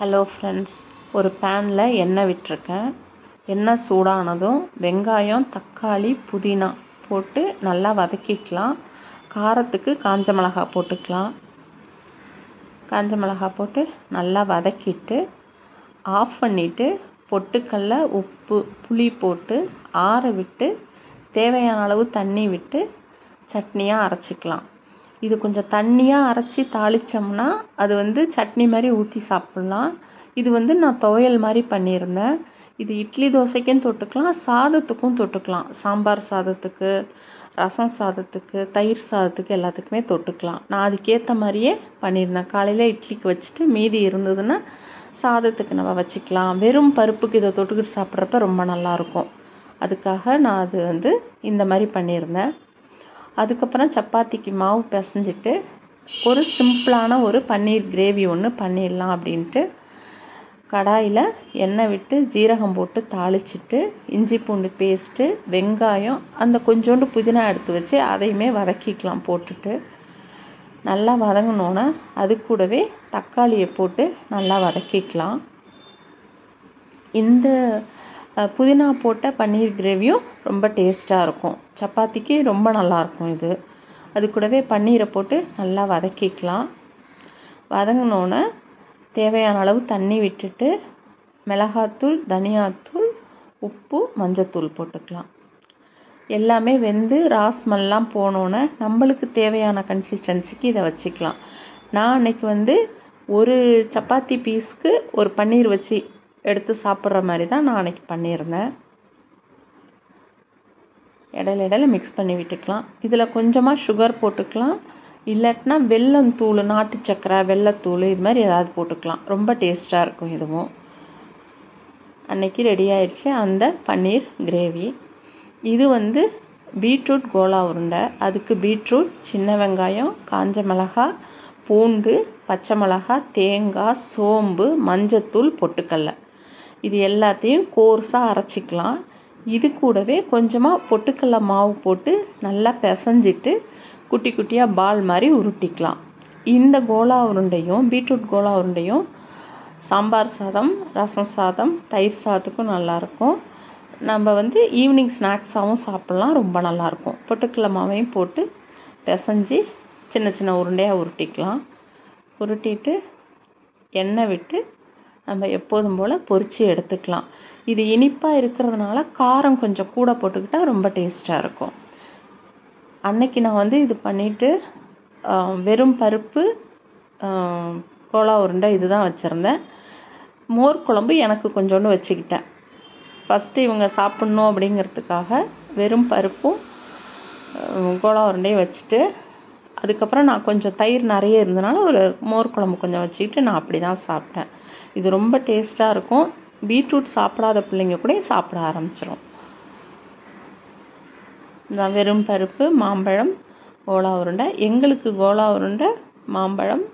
Hello friends, ஒரு பேனில் எண்ணெய் விட்டிருக்கேன். எண்ணெய் சூடானதும் வெங்காயம், தக்காளி, புதினா போட்டு நல்லா வதக்கிக்கலாம். காரத்துக்கு காஞ்ச மிளகாய் போட்டுக்கலாம். காஞ்ச மிளகாய் போட்டு நல்லா வதக்கிட்டு ஆஃப் பண்ணிவிட்டு பொட்டுக்கடலை, உப்பு, புளி போட்டு ஆற விட்டு தேவையான அளவு தண்ணி விட்டு சட்னியாக அரைச்சிக்கலாம். இது கொஞ்சம் தண்ணியாக அரைச்சி தாளித்தோம்னா அது சட்னி மாதிரி ஊற்றி சாப்பிட்லாம். இது நான் துவையல் மாதிரி பண்ணியிருந்தேன். இது இட்லி தோசைக்கும் தொட்டுக்கலாம், சாதத்துக்கும் தொட்டுக்கலாம். சாம்பார் சாதத்துக்கு, ரசம் சாதத்துக்கு, தயிர் சாதத்துக்கு எல்லாத்துக்குமே தொட்டுக்கலாம். நான் அதுக்கேற்ற மாதிரியே பண்ணியிருந்தேன். காலையில் இட்லிக்கு வச்சுட்டு மீதி இருந்ததுன்னா சாதத்துக்கு நம்ம வச்சுக்கலாம். வெறும் பருப்புக்கு இதை தொட்டுக்கிட்டு சாப்பிட்றப்ப ரொம்ப நல்லாயிருக்கும். அதுக்காக நான் அது இந்த மாதிரி பண்ணியிருந்தேன். அதுக்கப்புறம் சப்பாத்திக்கு மாவு பிசைஞ்சிட்டு ஒரு சிம்பிளான ஒரு பன்னீர் கிரேவி ஒன்று பண்ணிடலாம் அப்படின்ட்டு கடாயில் எண்ணெய் விட்டு ஜீரகம் போட்டு தாளிச்சிட்டு இஞ்சி பூண்டு பேஸ்ட்டு, வெங்காயம், அந்த கொஞ்சோண்டு புதினா எடுத்து வச்சு அதையுமே வதக்கிக்கலாம். போட்டுட்டு நல்லா வதங்கினோன்னே அது கூடவே தக்காளியை போட்டு நல்லா வதக்கிக்கலாம். இந்த புதினா போட்ட பன்னீர் கிரேவியும் ரொம்ப டேஸ்ட்டாக இருக்கும். சப்பாத்திக்கு ரொம்ப நல்லாயிருக்கும் இது. அது கூடவே பன்னீரை போட்டு நல்லா வதக்கிக்கலாம். வதங்கினோன்னே தேவையான அளவு தண்ணி விட்டுட்டு மிளகாத்தூள், தனியாத்தூள், உப்பு, மஞ்சத்தூள் போட்டுக்கலாம். எல்லாமே வெந்து ராஸ்மெல்லாம் போனோன்னே நம்மளுக்கு தேவையான கன்சிஸ்டன்சிக்கு இதை வச்சுக்கலாம். நான் அன்றைக்கி ஒரு சப்பாத்தி பீஸ்க்கு ஒரு பன்னீர் வச்சு எடுத்து சாப்பிட்ற மாதிரி தான் நான் அன்றைக்கி பண்ணியிருந்தேன். இடையில மிக்ஸ் பண்ணி விட்டுக்கலாம். இதில் கொஞ்சமாக சுகர் போட்டுக்கலாம். இல்லாட்டினா வெல்லத்தூள், நாட்டு சக்கரை, வெல்லத்தூள் இது மாதிரி ஏதாவது போட்டுக்கலாம். ரொம்ப டேஸ்ட்டாக இருக்கும். இதுவும் அன்றைக்கி ரெடி ஆயிடுச்சு அந்த பன்னீர் கிரேவி. இது பீட்ரூட் கோலா உருண்டை. அதுக்கு பீட்ரூட், சின்ன வெங்காயம், காஞ்ச மிளகாய், பூண்டு, பச்சை மிளகாய், தேங்காய், சோம்பு, மஞ்சத்தூள், பொட்டுக்கடலை இது எல்லாத்தையும் கோர்ஸாக அரைச்சிக்கலாம். இது கூடவே கொஞ்சமாக பொட்டுக்கடலை மாவு போட்டு நல்லா பிசைஞ்சிட்டு குட்டி குட்டியாக பால் மாதிரி உருட்டிக்கலாம். இந்த கோலா உருண்டையும், பீட்ரூட் கோலா உருண்டையும் சாம்பார் சாதம், ரசம் சாதம், தயிர் சாதத்துக்கும் நல்லாயிருக்கும். நம்ம ஈவினிங் ஸ்நாக்ஸாகவும் சாப்பிட்லாம். ரொம்ப நல்லாயிருக்கும். பொட்டுக்கடலை மாவையும் போட்டு பிசைஞ்சி சின்ன சின்ன உருண்டையாக உருட்டிக்கலாம். உருட்டிட்டு எண்ணெய் விட்டு நம்ம எப்போதும் போல் பொரித்து எடுத்துக்கலாம். இது இனிப்பாக இருக்கிறதுனால காரம் கொஞ்சம் கூட போட்டுக்கிட்டால் ரொம்ப டேஸ்ட்டாக இருக்கும். அன்னைக்கு நான் இது பண்ணிவிட்டு வெறும் பருப்பு, கோலா உருண்டை இது தான் வச்சுருந்தேன். மோர் குழம்பு எனக்கு கொஞ்சோண்டு வச்சுக்கிட்டேன். ஃபஸ்ட்டு இவங்க சாப்பிட்ணும் அப்படிங்கிறதுக்காக வெறும் பருப்பும் கோலா உருண்டையும் வச்சுட்டு அதுக்கப்புறம் நான் கொஞ்சம் தயிர் நிறைய இருந்தனால ஒரு மோர் குழம்பு கொஞ்சம் வச்சுக்கிட்டு நான் அப்படி தான் சாப்பிட்டேன். இது ரொம்ப டேஸ்ட்டாக இருக்கும். பீட்ரூட் சாப்பிடாத பிள்ளைங்க கூட சாப்பிட ஆரம்பிச்சிடும். வெறும் பருப்பு, மாம்பழம், கோலா உருண்டை. எங்களுக்கு கோலா உருண்டை, மாம்பழம்,